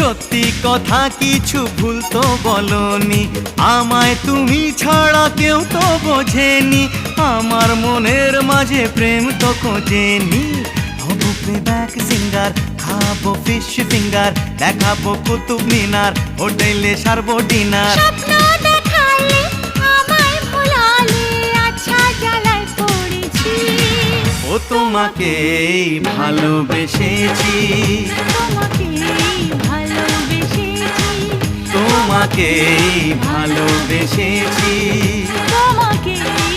সত্যি কথা কিছু ভুল তো বলনি, আমায় তুমি ছাড়া কেউ তো বোঝেনি, আমার মনের মাঝে প্রেম তো খোঁজেনি। হবো প্লেব্যাক সিঙ্গার, খাবো ফিশ ফিঙ্গার, দেখাবো কুতুব মিনার, হোটেলে সারবো ডিনার। স্বপ্ন দেখালে আমায় ভোলালে, আচ্ছা জ্বালায় পড়েছি। ও তোমাকেই ভালোবেসেছি, তোমাকেই ভালোবেসেছি, তোমাকেই ভালোবেসেছি। তোমাকেই